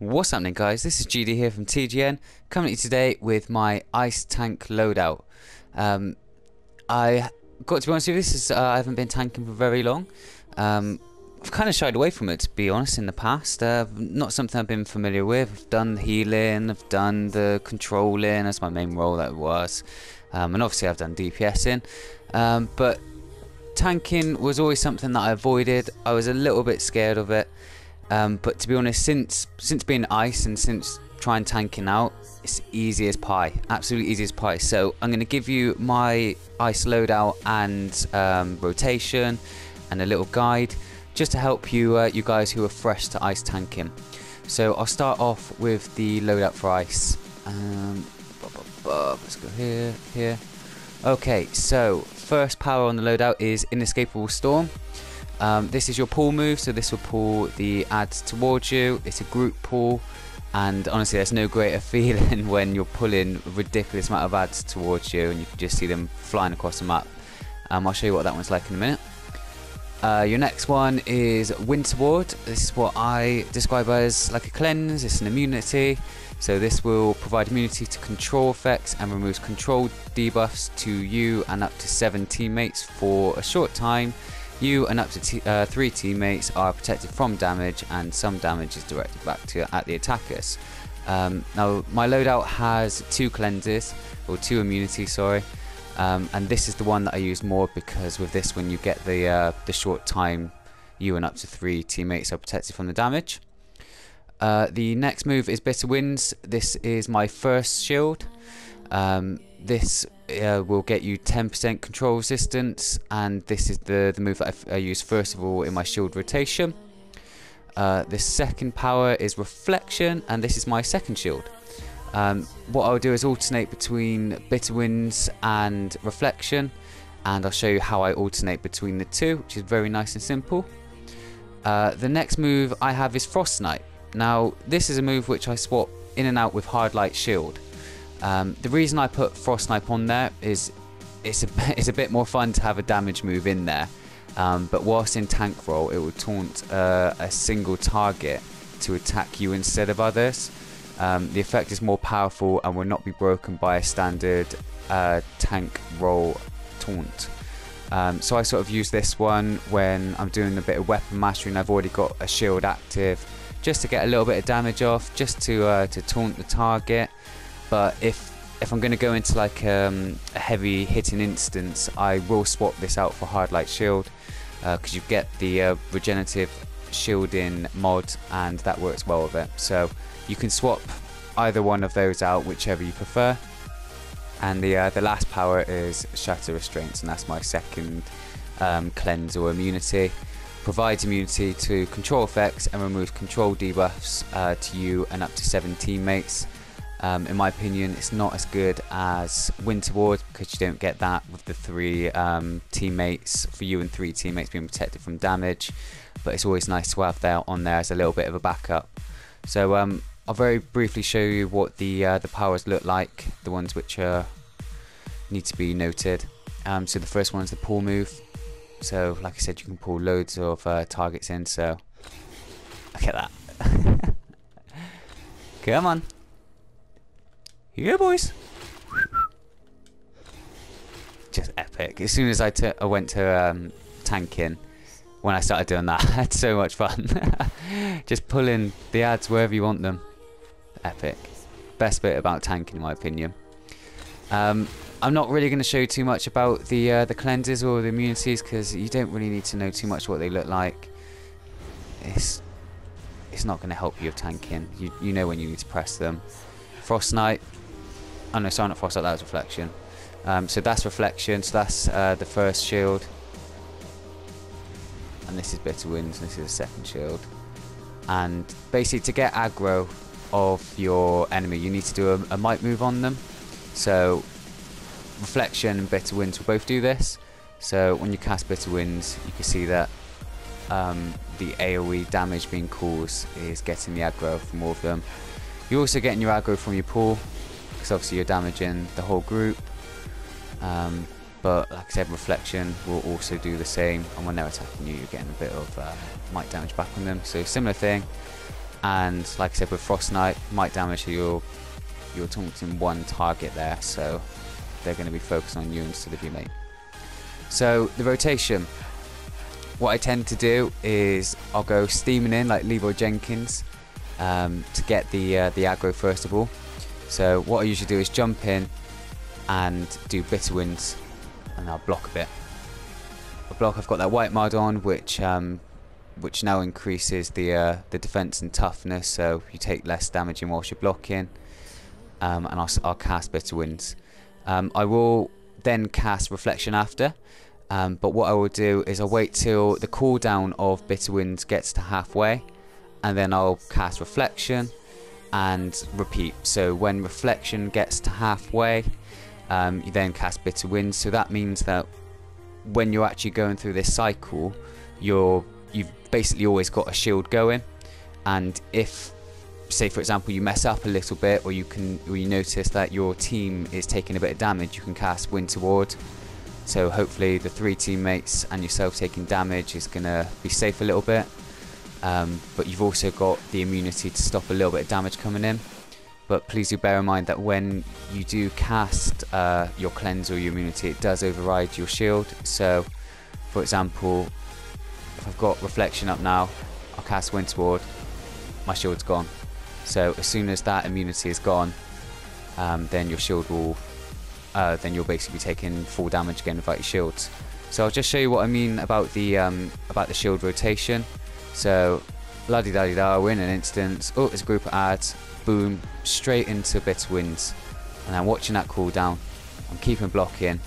What's happening, guys? This is GD here from TGN, coming to you today with my ice tank loadout. I got to be honest with you, I haven't been tanking for very long. I've kind of shied away from it, to be honest, in the past. Not something I've been familiar with. I've done the healing, I've done the controlling, that's my main role that was. And obviously I've done DPSing. But tanking was always something that I avoided. I was a little bit scared of it. But to be honest, since being ice and since trying tanking out, it's easy as pie, absolutely easy as pie. So I'm going to give you my ice loadout and rotation and a little guide just to help you you guys who are fresh to ice tanking. So I'll start off with the loadout for ice. Let's go here. Okay, so first power on the loadout is Inescapable Storm. This is your pull move, so this will pull the ads towards you. It's a group pull, and honestly there's no greater feeling when you're pulling a ridiculous amount of ads towards you and you can just see them flying across the map. I'll show you what that one's like in a minute. Your next one is Winter Ward. This is what I describe as like a cleanse. It's an immunity, so this will provide immunity to control effects and removes control debuffs to you and up to 7 teammates for a short time. You and up to 3 teammates are protected from damage, and some damage is directed back at the attackers. Now my loadout has 2 cleanses, or 2 immunities, sorry, and this is the one that I use more because with this one you get the short time. You and up to 3 teammates are protected from the damage. The next move is Bitter Winds. This is my first shield. This will get you 10% control resistance, and this is the move that I use first of all in my shield rotation. The second power is Reflection, and this is my second shield. What I'll do is alternate between Bitter Winds and Reflection, and I'll show you how I alternate between the two, which is very nice and simple. The next move I have is Frost Snipe. Now this is a move which I swap in and out with Hard Light Shield. The reason I put Frost Snipe on there is it's a bit more fun to have a damage move in there, but whilst in tank role it will taunt a single target to attack you instead of others. The effect is more powerful and will not be broken by a standard tank role taunt. So I sort of use this one when I'm doing a bit of weapon mastery and I've already got a shield active, just to get a little bit of damage off, just to taunt the target. But if I'm going to go into like a heavy hitting instance, I will swap this out for Hard Light Shield, because you get the regenerative shielding mod, and that works well with it. So you can swap either one of those out, whichever you prefer. And the last power is Shatter Restraints, and that's my second cleanse or immunity. Provides immunity to control effects and removes control debuffs to you and up to 7 teammates. In my opinion, it's not as good as Winter Ward because you don't get that with the 3 teammates, for you and 3 teammates being protected from damage. But it's always nice to have that on there as a little bit of a backup. So I'll very briefly show you what the powers look like, the ones which need to be noted. So the first one is the pull move. So like I said, you can pull loads of targets in. So look at that. Come on. Yeah, boys. Just epic. As soon as I went to tanking, when I started doing that, I had so much fun. Just pulling the ads wherever you want them. Epic. Best bit about tanking, in my opinion. I'm not really going to show you too much about the cleanses or the immunities because you don't really need to know too much what they look like. It's not going to help you with tanking. You know when you need to press them. Frost Snipe. Oh no, sorry, not Frost Snipe, that was Reflection. So that's Reflection, so that's the first shield. And this is Bitter Winds, and this is the second shield. And basically to get aggro of your enemy, you need to do a might move on them. So Reflection and Bitter Winds will both do this. So when you cast Bitter Winds, you can see that the AoE damage being caused is getting the aggro from all of them. You're also getting your aggro from your pull, because obviously you're damaging the whole group. But like I said, Reflection will also do the same, and when they're attacking you, you're getting a bit of might damage back on them. So similar thing. and like I said, with Frost Knight, might damage your taunting one target there, so they're going to be focused on you instead of your mate. So the rotation, what I tend to do is I'll go steaming in like Leroy Jenkins to get the aggro first of all. So what I usually do is jump in and do bitter winds, and I'll block a bit. I've got that white mod on, which now increases the defense and toughness, so you take less damage in whilst you're blocking. And I'll cast bitter winds. I will then cast reflection after, but what I will do is I'll wait till the cooldown of bitter winds gets to halfway, and then I'll cast reflection and repeat. So when reflection gets to halfway, you then cast bitter winds. So that means that when you're actually going through this cycle, you've basically always got a shield going, and if, say for example, you mess up a little bit, or you notice that your team is taking a bit of damage, you can cast Wind Toward. So hopefully the 3 teammates and yourself taking damage is going to be safe a little bit, but you've also got the immunity to stop a little bit of damage coming in. But please do bear in mind that when you do cast your cleanse or your immunity, it does override your shield. So for example, if I've got reflection up now, I'll cast Wind Toward, my shield's gone. So as soon as that immunity is gone, then your shield will, then you'll basically be taking full damage again without your shields. So I'll just show you what I mean about the shield rotation. So la-di-da-di-da, we're in an instance. Oh, there's a group of ads. Boom, straight into bitter winds, and I'm watching that cooldown. I'm keeping blocking,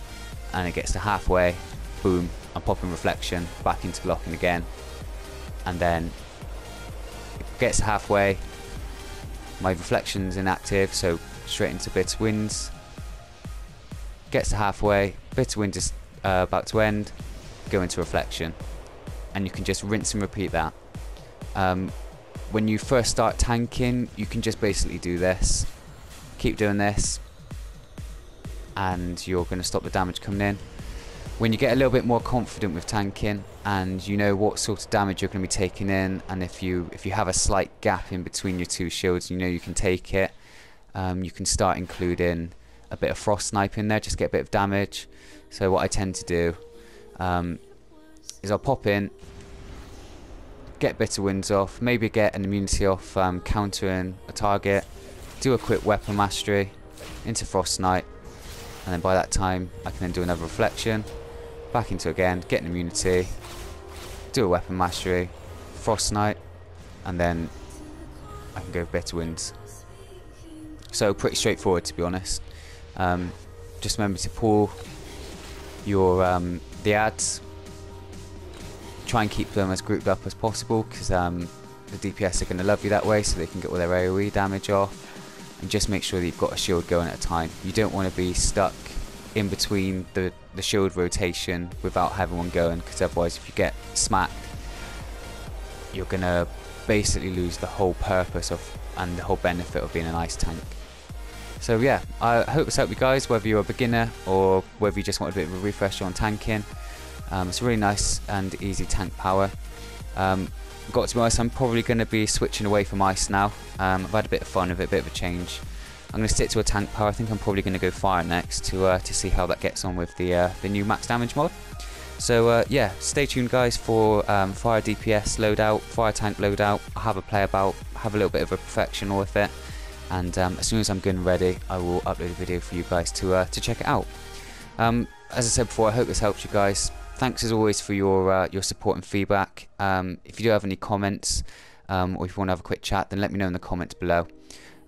and it gets to halfway. Boom, I'm popping reflection back into blocking again, and then it gets to halfway. My reflection's inactive, so straight into bitter winds. Gets to halfway, bitter wind is about to end, go into reflection, and you can just rinse and repeat that. When you first start tanking, you can just basically do this, keep doing this, and you're going to stop the damage coming in. When you get a little bit more confident with tanking, and you know what sort of damage you're going to be taking in, and if you have a slight gap in between your 2 shields, you know you can take it, you can start including a bit of Frost Snipe in there, just get a bit of damage. So what I tend to do is I'll pop in, get bitter winds off, maybe get an immunity off countering a target, do a quick weapon mastery into Frost Knight, and then by that time I can then do another reflection, back into again, get an immunity, do a weapon mastery, Frost Knight, and then I can go bitter winds. So pretty straightforward, to be honest. Just remember to pull your the ads. Try and keep them as grouped up as possible, because the DPS are going to love you that way, so they can get all their AoE damage off. And just make sure that you've got a shield going at a time. You don't want to be stuck in between the shield rotation without having one going, because otherwise if you get smacked, you're going to basically lose the whole purpose of and the whole benefit of being an ice tank. So yeah, I hope this helped you guys, whether you're a beginner or whether you just want a bit of a refresher on tanking. It's a really nice and easy tank power. Got to be honest, I'm probably going to be switching away from ice now. I've had a bit of fun with it, a bit of a change. I'm going to stick to a tank power. I think I'm probably going to go fire next to see how that gets on with the new max damage mod. So yeah, stay tuned guys for fire DPS loadout, fire tank loadout. I'll have a play about, have a little bit of a perfection with it, and as soon as I'm good and ready, I will upload a video for you guys to check it out. As I said before, I hope this helps you guys. Thanks as always for your support and feedback. If you do have any comments or if you want to have a quick chat, then let me know in the comments below.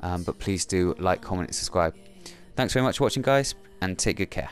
But please do like, comment and subscribe. Thanks very much for watching guys, and take good care.